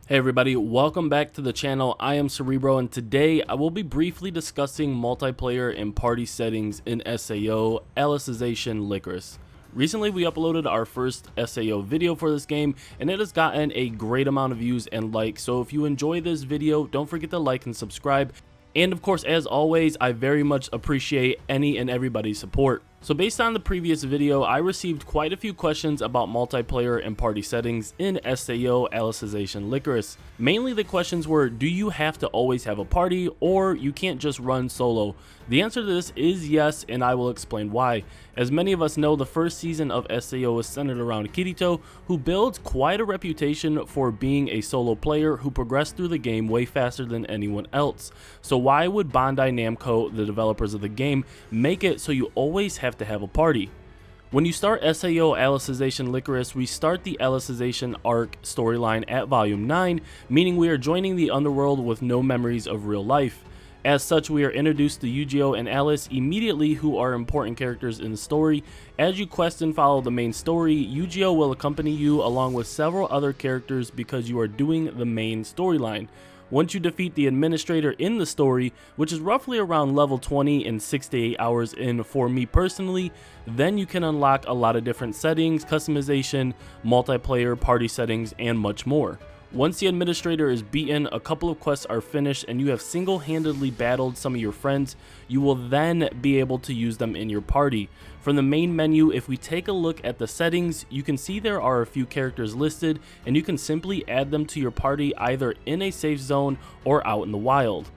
Hey everybody, welcome back to the channel. I am Cerebro, and today I will be briefly discussing multiplayer and party settings in SAO, Alicization Lycoris. Recently we uploaded our first SAO video for this game, and it has gotten a great amount of views and likes, so if you enjoy this video, don't forget to like and subscribe. And of course, as always, I very much appreciate any and everybody's support. So based on the previous video, I received quite a few questions about multiplayer and party settings in SAO Alicization Lycoris. Mainly the questions were, do you have to always have a party, or you can't just run solo? The answer to this is yes, and I will explain why. As many of us know, the first season of SAO is centered around Kirito, who builds quite a reputation for being a solo player who progressed through the game way faster than anyone else. So why would Bandai Namco, the developers of the game, make it so you always have to have a party? When you start SAO Alicization Lycoris, we start the Alicization Arc storyline at Volume 9, meaning we are joining the Underworld with no memories of real life. As such, we are introduced to Yu-Gi-Oh and Alice immediately, who are important characters in the story. As you quest and follow the main story, Yu-Gi-Oh will accompany you along with several other characters because you are doing the main storyline. Once you defeat the administrator in the story, which is roughly around level 20 and 6 to 8 hours in for me personally, then you can unlock a lot of different settings, customization, multiplayer, party settings, and much more. Once the administrator is beaten, a couple of quests are finished, and you have single-handedly battled some of your friends, you will then be able to use them in your party. From the main menu, if we take a look at the settings, you can see there are a few characters listed, and you can simply add them to your party either in a safe zone or out in the wild.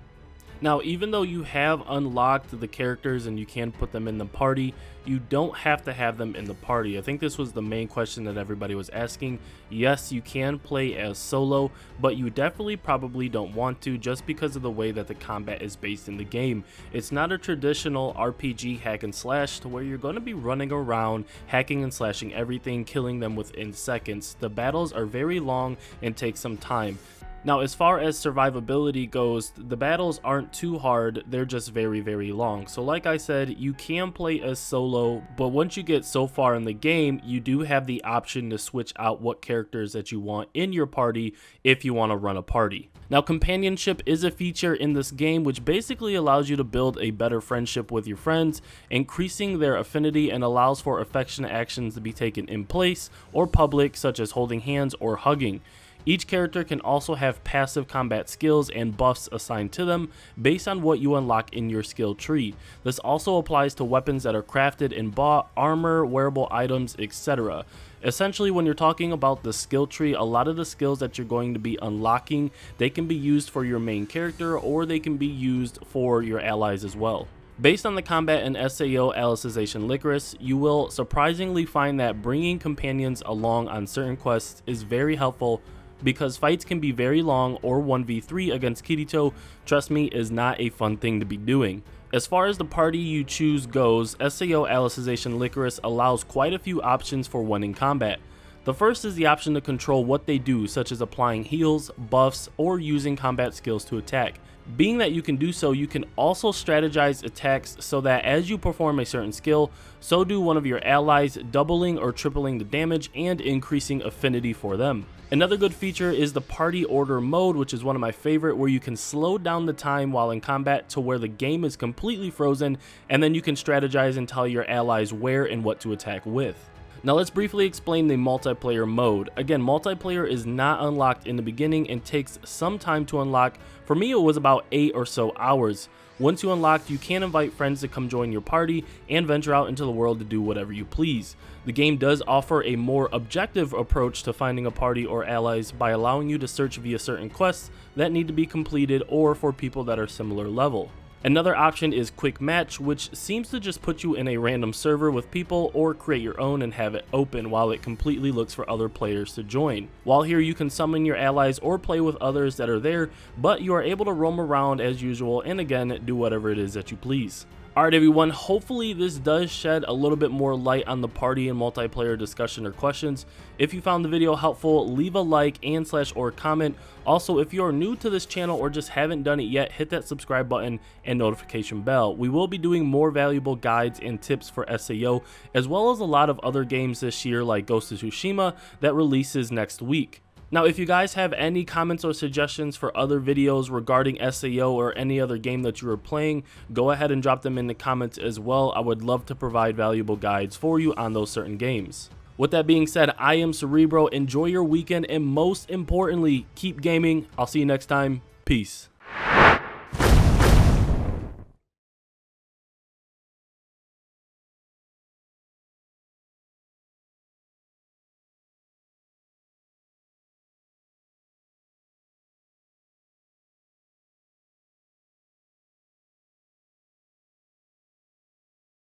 Now, even though you have unlocked the characters and you can put them in the party, you don't have to have them in the party. I think this was the main question that everybody was asking. Yes, you can play as solo, but you definitely probably don't want to, just because of the way that the combat is based in the game. It's not a traditional RPG hack and slash to where you're going to be running around, hacking and slashing everything, killing them within seconds. The battles are very long and take some time. Now, as far as survivability goes, the battles aren't too hard, they're just very, very long. So like I said, you can play as solo, but once you get so far in the game, you do have the option to switch out what characters that you want in your party if you want to run a party. Now, companionship is a feature in this game which basically allows you to build a better friendship with your friends, increasing their affinity, and allows for affectionate actions to be taken in place or public, such as holding hands or hugging. Each character can also have passive combat skills and buffs assigned to them based on what you unlock in your skill tree. This also applies to weapons that are crafted and bought, armor, wearable items, etc. Essentially, when you're talking about the skill tree, a lot of the skills that you're going to be unlocking, they can be used for your main character or they can be used for your allies as well. Based on the combat in SAO Alicization Lycoris, you will surprisingly find that bringing companions along on certain quests is very helpful, because fights can be very long, or 1v3 against Kirito, trust me, is not a fun thing to be doing. As far as the party you choose goes, SAO Alicization Lycoris allows quite a few options for winning combat. The first is the option to control what they do, such as applying heals, buffs, or using combat skills to attack. Being that you can do so, you can also strategize attacks so that as you perform a certain skill, so do one of your allies, doubling or tripling the damage and increasing affinity for them. Another good feature is the party order mode, which is one of my favorite, where you can slow down the time while in combat to where the game is completely frozen, and then you can strategize and tell your allies where and what to attack with. Now let's briefly explain the multiplayer mode. Again, multiplayer is not unlocked in the beginning and takes some time to unlock. For me, it was about 8 or so hours. Once you unlock, you can invite friends to come join your party and venture out into the world to do whatever you please. The game does offer a more objective approach to finding a party or allies by allowing you to search via certain quests that need to be completed or for people that are similar level. Another option is Quick Match, which seems to just put you in a random server with people, or create your own and have it open while it completely looks for other players to join. While here you can summon your allies or play with others that are there, but you are able to roam around as usual and again do whatever it is that you please. Alright everyone, hopefully this does shed a little bit more light on the party and multiplayer discussion or questions. If you found the video helpful, leave a like and or comment. Also, if you are new to this channel or just haven't done it yet, hit that subscribe button and notification bell. We will be doing more valuable guides and tips for SAO, as well as a lot of other games this year like Ghost of Tsushima that releases next week. Now, if you guys have any comments or suggestions for other videos regarding SAO or any other game that you are playing, go ahead and drop them in the comments as well. I would love to provide valuable guides for you on those certain games. With that being said, I am Cerebro. Enjoy your weekend, and most importantly, keep gaming. I'll see you next time. Peace.